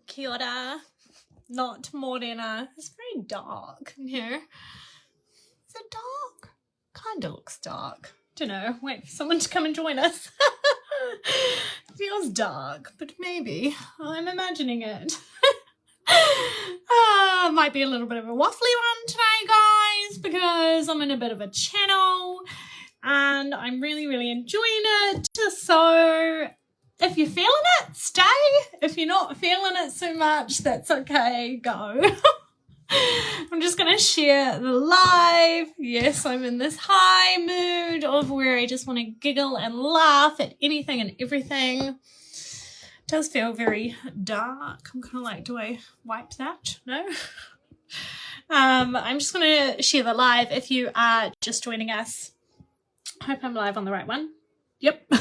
Kia ora. Not morena. It's very dark in here. Is it dark? Kinda looks dark. Don't know. Wait for someone to come and join us. Feels dark, but maybe. I'm imagining it. Might be a little bit of a waffly one today, guys, because I'm in a bit of a channel and I'm really, really enjoying it. So if you're feeling it, stay. If you're not feeling it so much, that's okay, go. I'm just going to share the live. Yes, I'm in this high mood of where I just want to giggle and laugh at anything and everything. It does feel very dark. I'm kind of like, do I wipe that? No? I'm just going to share the live if you are just joining us. Hope I'm live on the right one. Yep.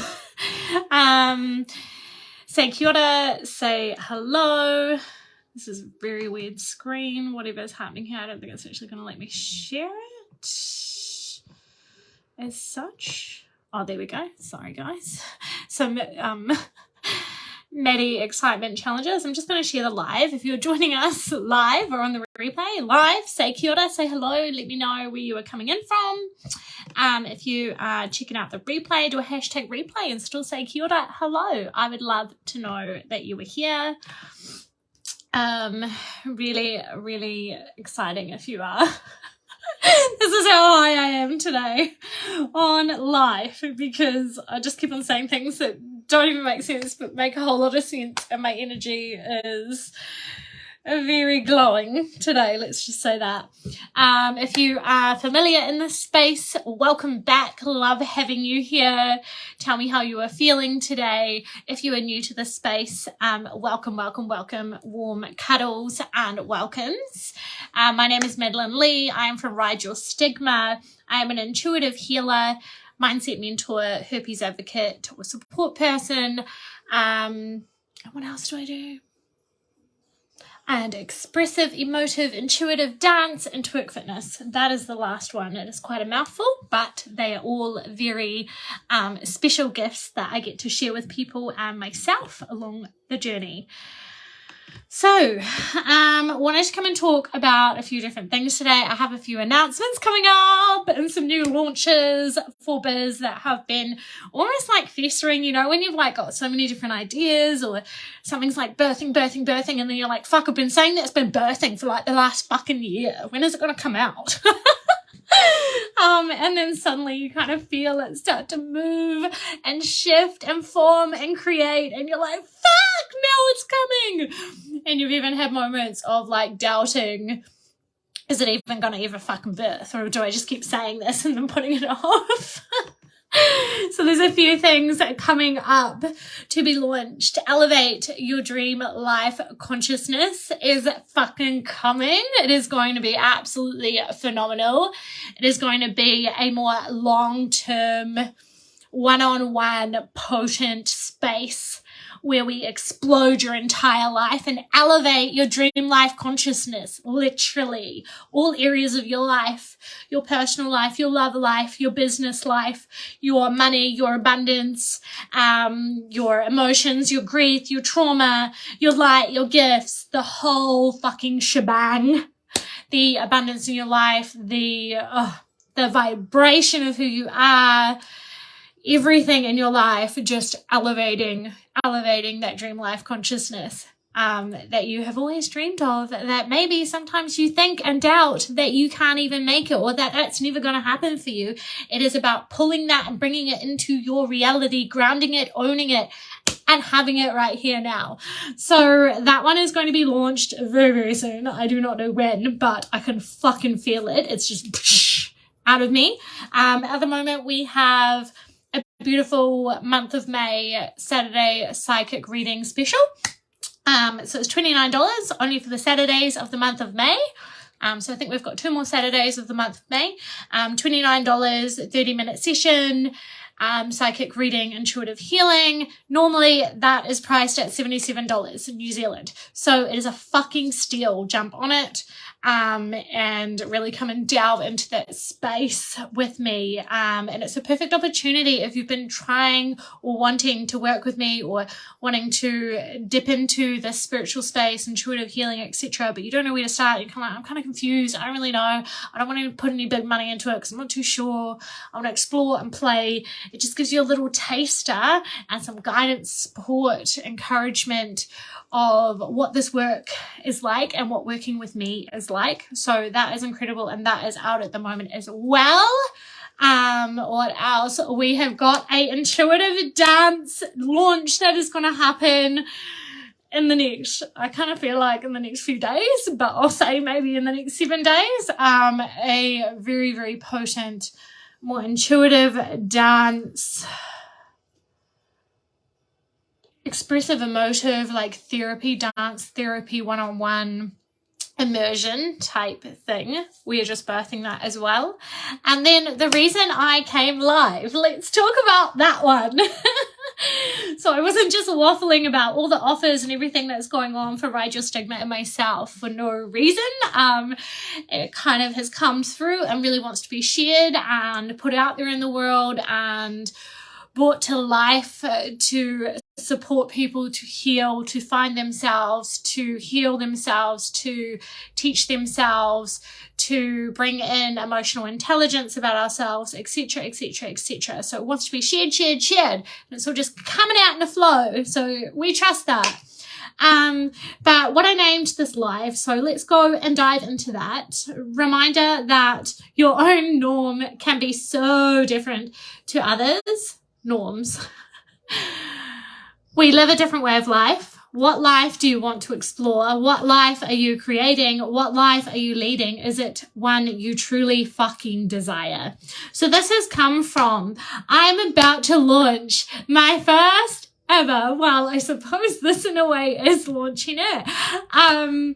Say kia ora, say hello. This is a very weird screen. Whatever's happening here, I don't think it's actually going to let me share it as such. Oh, there we go. Sorry, guys. So, Maddie Excitement Challenges. I'm just going to share the live. If you're joining us live or on the replay, live, say kia ora, say hello. Let me know where you are coming in from. If you are checking out the replay, do a hashtag replay and still say kia ora, hello. I would love to know that you were here. Really, really exciting if you are. This is how high I am today on life, because I just keep on saying things that don't even make sense but make a whole lot of sense, and my energy is very glowing today, let's just say that. If you are familiar in this space, welcome back. Love having you here. Tell me how you are feeling today. If you are new to this space, welcome, welcome, welcome. Warm cuddles and welcomes. My name is Madeline Lee. I am from Ride Your Stigma. I am an intuitive healer, mindset mentor, herpes advocate, or support person. What else do I do? And expressive, emotive, intuitive dance and twerk fitness. That is the last one. It is quite a mouthful, but they are all very special gifts that I get to share with people and myself along the journey. So, wanted to come and talk about a few different things today. I have a few announcements coming up and some new launches for biz that have been almost like festering, you know, when you've like got so many different ideas, or something's like birthing, and then you're like, fuck, I've been saying that it's been birthing for like the last fucking year. When is it going to come out? And then suddenly you kind of feel it start to move and shift and form and create, and you're like, fuck, now it's coming. And you've even had moments of like doubting, is it even going to ever fucking birth, or do I just keep saying this and then putting it off? So there's a few things coming up to be launched. Elevate Your Dream Life Consciousness is fucking coming. It is going to be absolutely phenomenal. It is going to be a more long-term, one-on-one, potent space where we explode your entire life and elevate your dream life consciousness, literally. All areas of your life, your personal life, your love life, your business life, your money, your abundance, your emotions, your grief, your trauma, your light, your gifts, the whole fucking shebang. The abundance in your life, the vibration of who you are, everything in your life, just elevating that dream life consciousness that you have always dreamed of, that maybe sometimes you think and doubt that you can't even make it, or that that's never going to happen for you. It is about pulling that and bringing it into your reality, grounding it, owning it, and having it right here now. So that one is going to be launched very, very soon. I do not know when, but I can fucking feel it. It's just out of me. At the moment, we have a beautiful month of May Saturday psychic reading special. So it's $29 only for the Saturdays of the month of May. So I think we've got 2 more Saturdays of the month of May. $29, 30-minute session, psychic reading, intuitive healing. Normally that is priced at $77 in New Zealand. So it is a fucking steal. Jump on it. and really come and delve into that space with me. And it's a perfect opportunity if you've been trying or wanting to work with me or wanting to dip into the spiritual space, intuitive healing, etc., but you don't know where to start. You're kind of like, I'm kind of confused. I don't really know. I don't want to put any big money into it because I'm not too sure. I want to explore and play. It just gives you a little taster and some guidance, support, encouragement of what this work is like and what working with me is like. So that is incredible, and that is out at the moment as well. What else? We have got a intuitive dance launch that is going to happen in the next, I kind of feel like in the next few days, but I'll say maybe in the next 7 days. A very, very potent, more intuitive dance, expressive, emotive, like therapy, dance therapy, one-on-one immersion type thing. We are just birthing that as well. And then the reason I came live, let's talk about that one. So I wasn't just waffling about all the offers and everything that's going on for Ride Your Stigma and myself for no reason. It kind of has come through and really wants to be shared and put out there in the world and brought to life to support people to heal, to find themselves, to heal themselves, to teach themselves, to bring in emotional intelligence about ourselves, etc., etc., etc. So it wants to be shared, shared, shared. And it's all just coming out in a flow. So we trust that. But what I named this live, so let's go and dive into that. Reminder that your own norm can be so different to others' norms. We live a different way of life. What life do you want to explore? What life are you creating? What life are you leading? Is it one you truly fucking desire? So this has come from, I'm about to launch my first ever, well, I suppose this in a way is launching it. I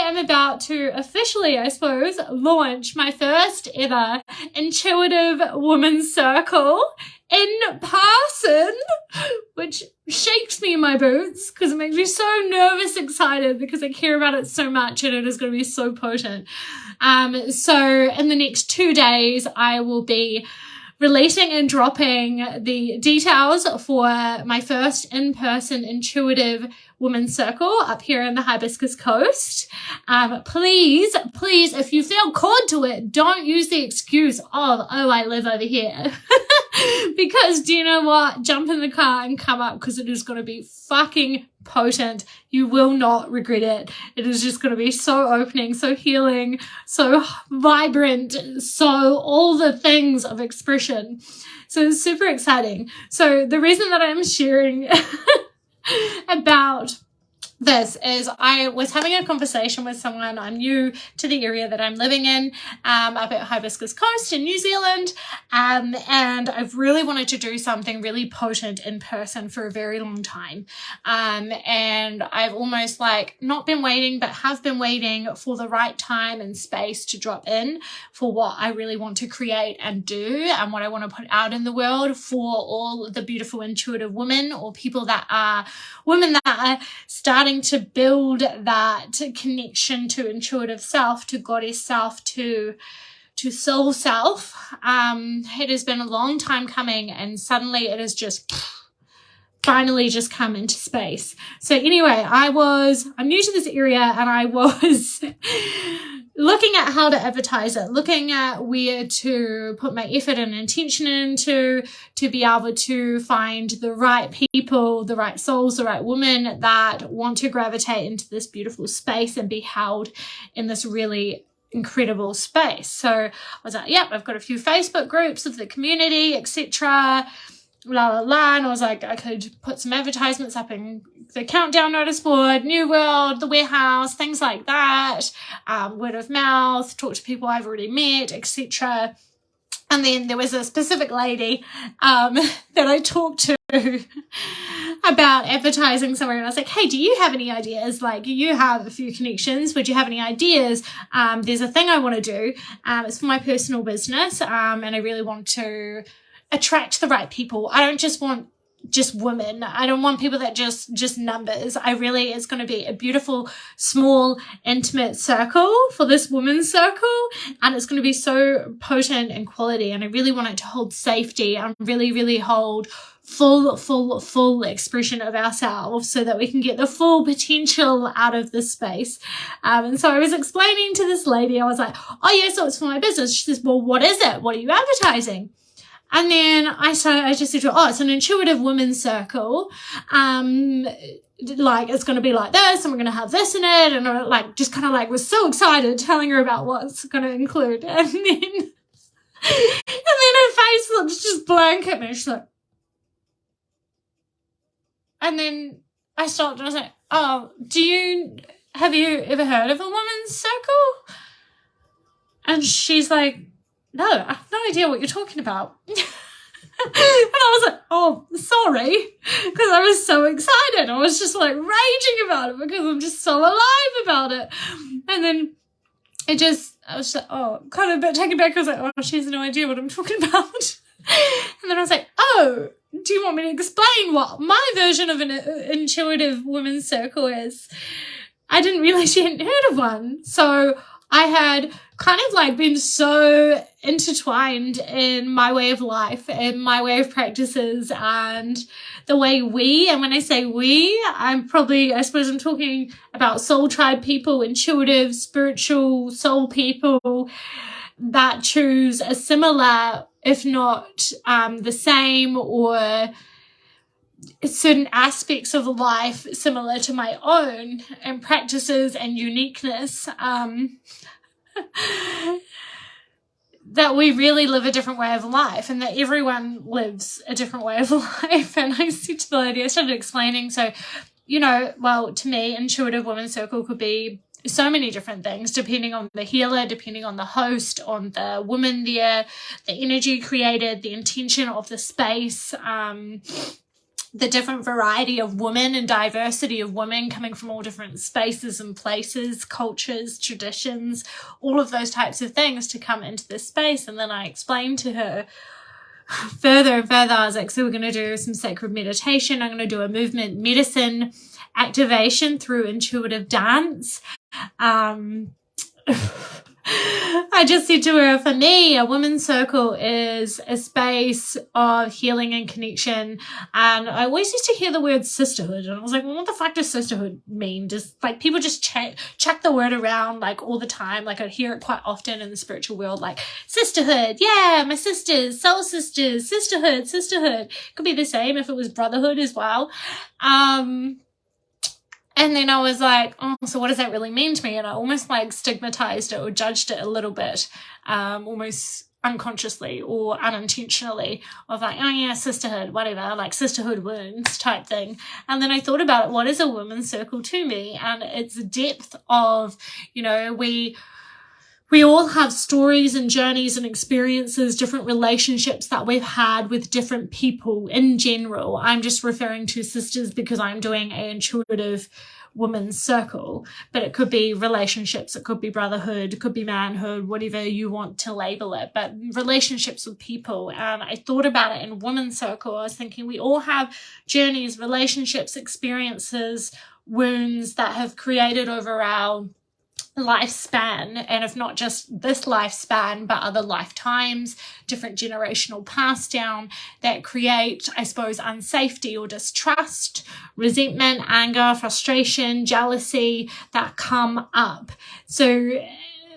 am about to officially, I suppose, launch my first ever intuitive women's circle in person, which shakes me in my boots because it makes me so nervous, excited because I care about it so much and it is going to be so potent. So in the next 2 days, I will be releasing and dropping the details for my first in-person intuitive women's circle up here in the Hibiscus Coast. Please, if you feel called to it, don't use the excuse of, oh, I live over here. Because do you know what? Jump in the car and come up because it is going to be fucking potent. You will not regret it. It is just going to be so opening, so healing, so vibrant, so all the things of expression. So it's super exciting. So the reason that I'm sharing about this is I was having a conversation with someone. I'm new to the area that I'm living in, up at Hibiscus Coast in New Zealand, and I've really wanted to do something really potent in person for a very long time, and I've almost like not been waiting but have been waiting for the right time and space to drop in for what I really want to create and do and what I want to put out in the world for all the beautiful intuitive women or people that are women that are starting to build that connection to intuitive self, to goddess self, to soul self. It has been a long time coming and suddenly it has just finally just come into space. So anyway, I'm new to this area and I was looking at how to advertise it, looking at where to put my effort and intention into to be able to find the right people, the right souls, the right women that want to gravitate into this beautiful space and be held in this really incredible space. So I was like, yep, I've got a few Facebook groups of the community, etc., la la la, and I was like, I could put some advertisements up in the countdown notice board, New World, the warehouse, things like that, word of mouth, talk to people I've already met, etc. And then there was a specific lady that I talked to about advertising somewhere, and I was like, hey, do you have any ideas? Like, you have a few connections, would you have any ideas? There's a thing I want to do, it's for my personal business, and I really want to attract the right people. I don't just want just women. I don't want people that just numbers. It's going to be a beautiful, small, intimate circle for this women's circle. And it's going to be so potent in quality. And I really want it to hold safety and really, really hold full expression of ourselves so that we can get the full potential out of this space. And so I was explaining to this lady, I was like, oh yeah, so it's for my business. She says, well, what is it? What are you advertising? And then I just said to her, oh, it's an intuitive women's circle. Like, it's going to be like this, and we're going to have this in it. And I like, just kind of like was so excited telling her about what it's going to include. And then her face looked just blank at me. She's like, and then I stopped and I was like, oh, have you ever heard of a women's circle? And she's like, no, I have no idea what you're talking about. And I was like, oh, sorry, because I was so excited. I was just like raging about it because I'm just so alive about it. And then I was just like, oh, kind of a bit taken back. I was like, oh, she has no idea what I'm talking about. And then I was like, oh, do you want me to explain what my version of an intuitive women's circle is? I didn't realize she hadn't heard of one. So I had kind of like been so intertwined in my way of life and my way of practices and the way and when I say we, I suppose I'm talking about soul tribe people, intuitive, spiritual soul people that choose a similar, if not the same, or certain aspects of life similar to my own and practices and uniqueness, that we really live a different way of life and that everyone lives a different way of life. And I said to the lady, I started explaining, so, well, to me, intuitive women's circle could be so many different things, depending on the healer, depending on the host, on the woman there, the energy created, the intention of the space, the different variety of women and diversity of women coming from all different spaces and places, cultures, traditions, all of those types of things to come into this space. And then I explained to her further and further, I was like, so we're going to do some sacred meditation. I'm going to do a movement medicine activation through intuitive dance. I just said to her, for me, a women's circle is a space of healing and connection. And I always used to hear the word sisterhood. And I was like, well, what the fuck does sisterhood mean? Like people just chuck the word around like all the time. Like I hear it quite often in the spiritual world, like sisterhood. Yeah, my sisters, soul sisters, sisterhood. Could be the same if it was brotherhood as well. And then I was like, oh, so what does that really mean to me? And I almost like stigmatized it or judged it a little bit, almost unconsciously or unintentionally, of like, oh yeah, sisterhood, whatever, like sisterhood wounds type thing. And then I thought about it, what is a women's circle to me? And it's a depth of, we all have stories and journeys and experiences, different relationships that we've had with different people in general. I'm just referring to sisters because I'm doing an intuitive women's circle, but it could be relationships, it could be brotherhood, it could be manhood, whatever you want to label it, but relationships with people. And I thought about it in women's circle. I was thinking we all have journeys, relationships, experiences, wounds that have created over our lifespan, and if not just this lifespan but other lifetimes, different generational pass down that create, I suppose, unsafety or distrust, resentment, anger, frustration, jealousy that come up. So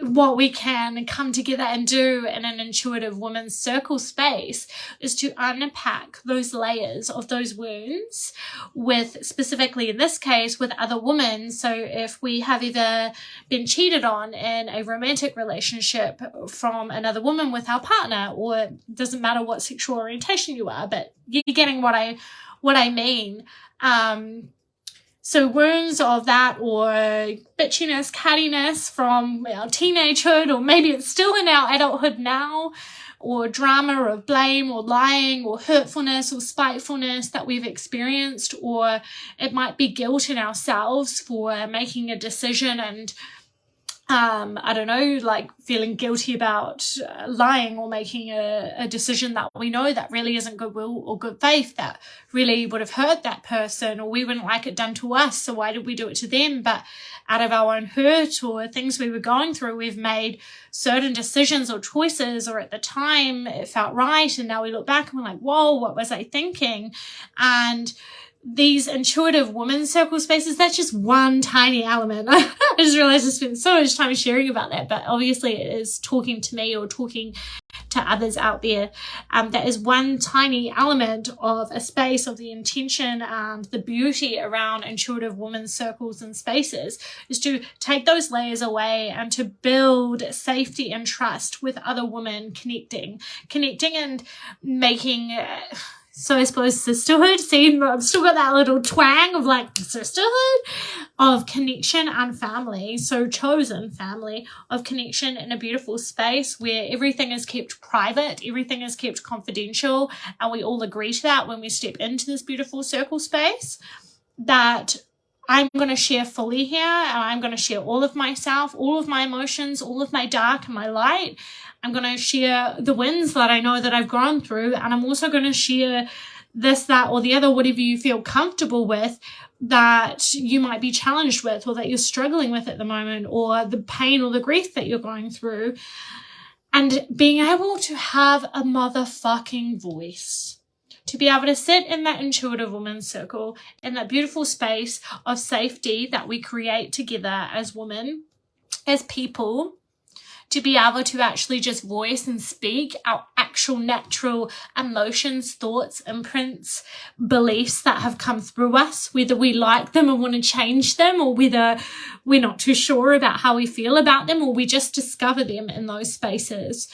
what we can come together and do in an intuitive women's circle space is to unpack those layers of those wounds with, specifically in this case, with other women. So if we have either been cheated on in a romantic relationship from another woman with our partner, or it doesn't matter what sexual orientation you are, but you're getting what I mean. So wounds of that, or bitchiness, cattiness from our teenagehood, or maybe it's still in our adulthood now, or drama of blame or lying or hurtfulness or spitefulness that we've experienced, or it might be guilt in ourselves for making a decision and I don't know, like feeling guilty about lying or making a decision that we know that really isn't goodwill or good faith, that really would have hurt that person, or we wouldn't like it done to us, so why did we do it to them? But out of our own hurt or things we were going through, we've made certain decisions or choices, or at the time it felt right, and now we look back and we're like, whoa, what was I thinking? And these intuitive women's circle spaces, that's just one tiny element. I just realized I spent so much time sharing about that, but obviously it is talking to me or talking to others out there. That is one tiny element of a space, of the intention and the beauty around intuitive women's circles and spaces, is to take those layers away and to build safety and trust with other women, connecting and making so I suppose sisterhood, see, I've still got that little twang of like sisterhood, of connection and family, so chosen family of connection in a beautiful space where everything is kept private, everything is kept confidential, and we all agree to that when we step into this beautiful circle space, that I'm going to share fully here, and I'm going to share all of myself, all of my emotions, all of my dark and my light. I'm going to share the wins that I know that I've gone through, and I'm also going to share this, that, or the other, whatever you feel comfortable with, that you might be challenged with, or that you're struggling with at the moment, or the pain or the grief that you're going through. And being able to have a motherfucking voice, to be able to sit in that intuitive women's circle, in that beautiful space of safety that we create together as women, as people, to be able to actually just voice and speak our actual natural emotions, thoughts, imprints, beliefs that have come through us, whether we like them and want to change them, or whether we're not too sure about how we feel about them, or we just discover them in those spaces.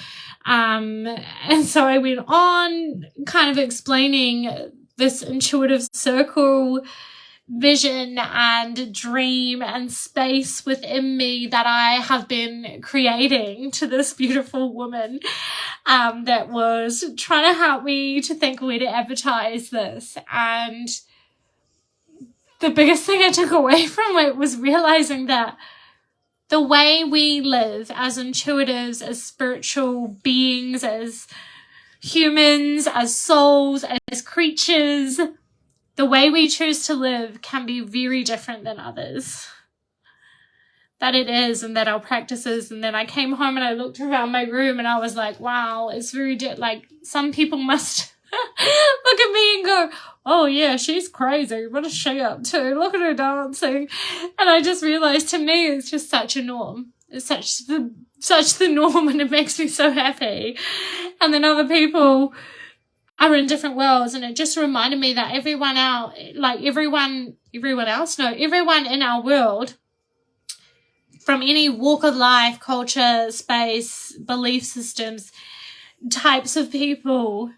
And so I went on kind of explaining this intuitive circle vision and dream and space within me that I have been creating to this beautiful woman that was trying to help me to think where to advertise this. And the biggest thing I took away from it was realizing that the way we live as intuitives, as spiritual beings, as humans, as souls, as creatures, the way we choose to live can be very different than others. That it is, and that our practices. And then I came home and I looked around my room and I was like, wow, it's very like some people must look at me and go, oh yeah, she's crazy. What is she up to? Look at her dancing. And I just realized, to me, it's just such a norm. It's such the norm, and it makes me so happy. And then other people are in different worlds, and it just reminded me that everyone in our world, from any walk of life, culture, space, belief systems, types of people,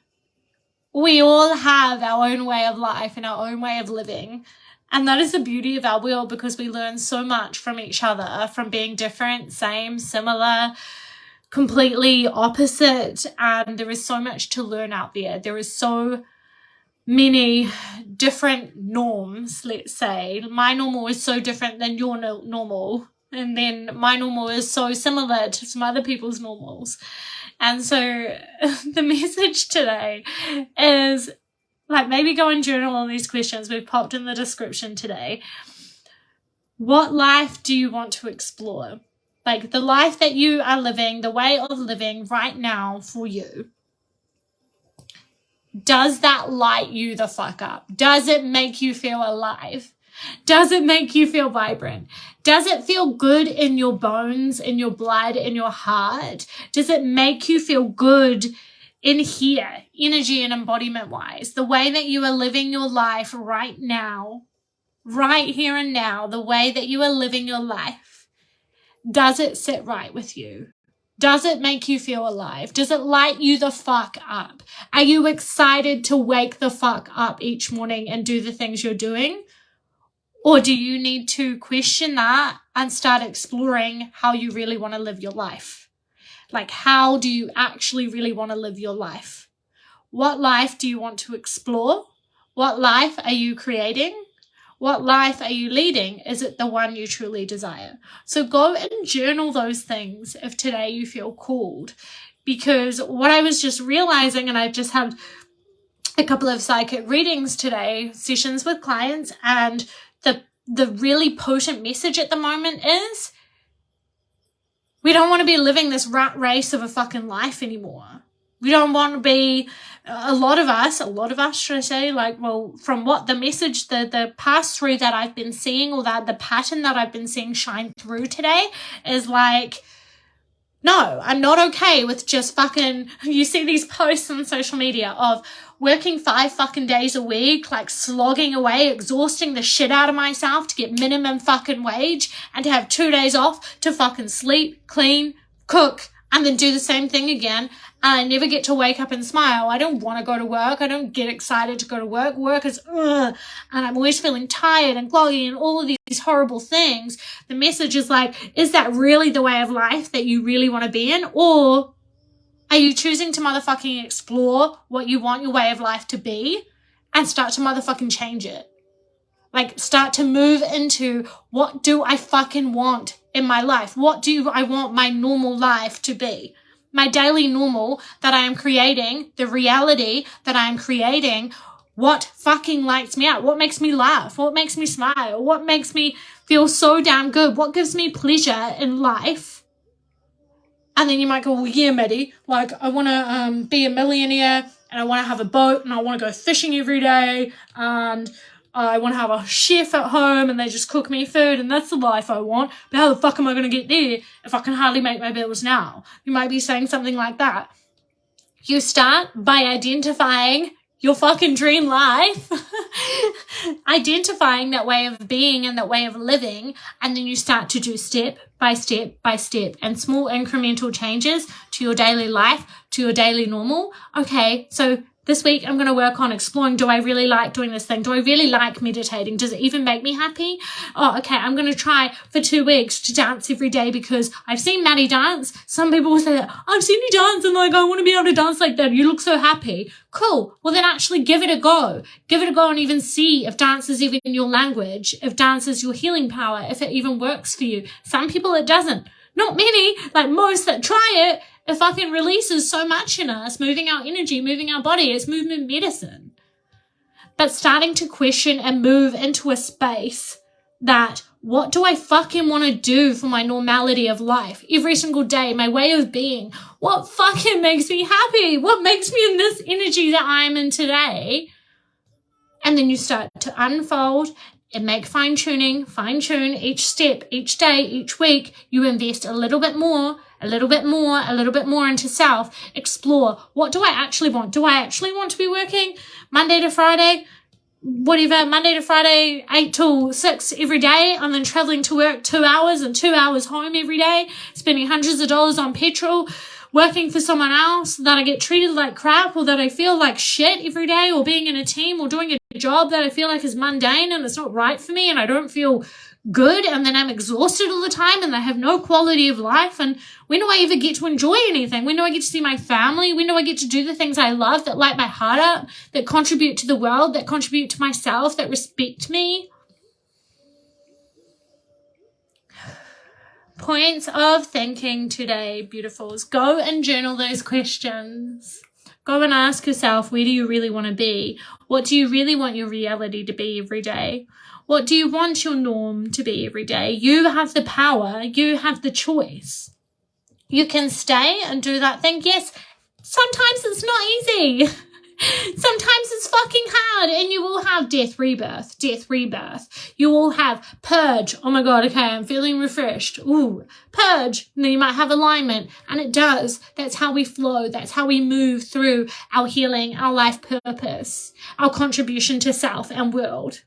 we all have our own way of life and our own way of living. And that is the beauty of our world, because we learn so much from each other, from being different, same, similar, completely opposite. And there is so much to learn out there. There is so many different norms, let's say. My normal is so different than your normal. And then my normal is so similar to some other people's normals. And so the message today is, like, maybe go and journal all these questions we've popped in the description today. What life do you want to explore? Like, the life that you are living, the way of living right now for you. Does that light you the fuck up? Does it make you feel alive? Does it make you feel vibrant? Does it feel good in your bones, in your blood, in your heart? Does it make you feel good in here, energy and embodiment wise? The way that you are living your life right now, right here and now, the way that you are living your life, does it sit right with you? Does it make you feel alive? Does it light you the fuck up? Are you excited to wake the fuck up each morning and do the things you're doing? Or do you need to question that and start exploring how you really want to live your life? Like, how do you actually really want to live your life? What life do you want to explore? What life are you creating? What life are you leading? Is it the one you truly desire? So go and journal those things if today you feel called. Because what I was just realizing, and I've just had a couple of psychic readings today, sessions with clients, and the really potent message at the moment is we don't want to be living this rat race of a fucking life anymore. We don't want to be, a lot of us, should I say, like, well, from what the message, the pass-through that I've been seeing, or that the pattern that I've been seeing shine through today is like, no, I'm not okay with just fucking, you see these posts on social media of working 5 fucking days a week, like slogging away, exhausting the shit out of myself to get minimum fucking wage, and to have 2 days off to fucking sleep, clean, cook, and then do the same thing again. And I never get to wake up and smile. I don't want to go to work. I don't get excited to go to work. Work is, and I'm always feeling tired and groggy and all of these horrible things. The message is like, is that really the way of life that you really want to be in? Or are you choosing to motherfucking explore what you want your way of life to be and start to motherfucking change it? Like, start to move into, what do I fucking want in my life? What do I want my normal life to be? My daily normal that I am creating, the reality that I am creating, what fucking lights me up? What makes me laugh? What makes me smile? What makes me feel so damn good? What gives me pleasure in life? And then you might go, well, yeah, Maddie, like, I want to be a millionaire, and I want to have a boat, and I want to go fishing every day, and I want to have a chef at home and they just cook me food, and that's the life I want. But how the fuck am I going to get there if I can hardly make my bills now? You might be saying something like that. You start by identifying your fucking dream life, identifying that way of being and that way of living, and then you start to do step by step by step and small incremental changes to your daily life, to your daily normal. Okay, so this week, I'm going to work on exploring, do I really like doing this thing? Do I really like meditating? Does it even make me happy? Oh, okay, I'm going to try for 2 weeks to dance every day because I've seen Maddie dance. Some people will say that, I've seen you dance and like, I want to be able to dance like that. You look so happy. Cool. Well, then actually give it a go. Give it a go and even see if dance is even your language, if dance is your healing power, if it even works for you. Some people it doesn't. Not many, like most that try it, it fucking releases so much in us, moving our energy, moving our body. It's movement medicine. But starting to question and move into a space that, what do I fucking want to do for my normality of life every single day, my way of being? What fucking makes me happy? What makes me in this energy that I'm in today? And then you start to unfold and make fine-tune each step, each day, each week. You invest a little bit more into self. Explore, what do I actually want? Do I actually want to be working Monday to Friday, 8 till 6 every day, and then traveling to work 2 hours and 2 hours home every day, spending hundreds of dollars on petrol, working for someone else, that I get treated like crap, or that I feel like shit every day, or being in a team, or doing a job that I feel like is mundane and it's not right for me and I don't feel good, and then I'm exhausted all the time and I have no quality of life. And when do I ever get to enjoy anything? When do I get to see my family? When do I get to do the things I love, that light my heart up, that contribute to the world, that contribute to myself, that respect me? Points of thinking today, beautifuls. Go and journal those questions. Go and ask yourself, where do you really want to be? What do you really want your reality to be every day? What do you want your norm to be every day? You have the power. You have the choice. You can stay and do that thing. Yes, sometimes it's not easy. Sometimes it's fucking hard, and you will have death, rebirth. You will have purge. Oh my God, okay, I'm feeling refreshed. Ooh, purge. And then you might have alignment, and it does. That's how we flow. That's how we move through our healing, our life purpose, our contribution to self and world.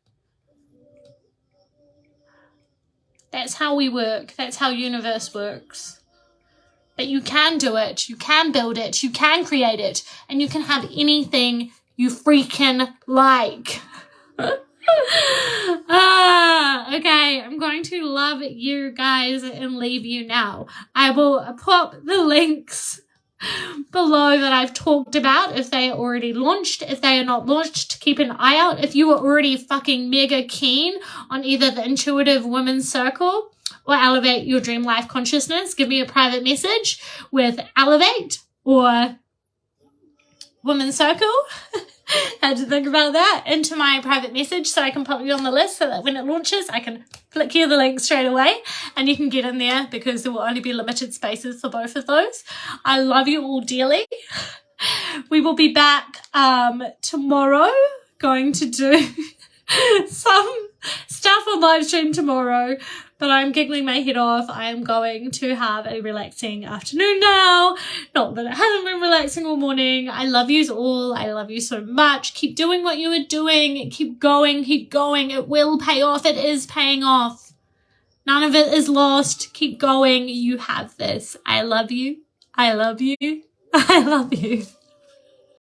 That's how we work. That's how universe works. But you can do it. You can build it. You can create it. And you can have anything you freaking like. Okay. I'm going to love you guys and leave you now. I will pop the links below that I've talked about if they are already launched. If they are not launched, keep an eye out. If you are already fucking mega keen on either the Intuitive Women's Circle or Elevate Your Dream Life Consciousness, give me a private message with Elevate or Women's Circle. Had to think about that into my private message so I can put you on the list so that when it launches, I can flick you the link straight away and you can get in there because there will only be limited spaces for both of those. I love you all dearly. We will be back tomorrow, going to do some stuff on live stream tomorrow, but I'm giggling my head off. I am going to have a relaxing afternoon now. Not that it hasn't been relaxing all morning. I love you all. I love you so much. Keep doing what you are doing. Keep going. Keep going. It will pay off. It is paying off. None of it is lost. Keep going. You have this. I love you. I love you. I love you.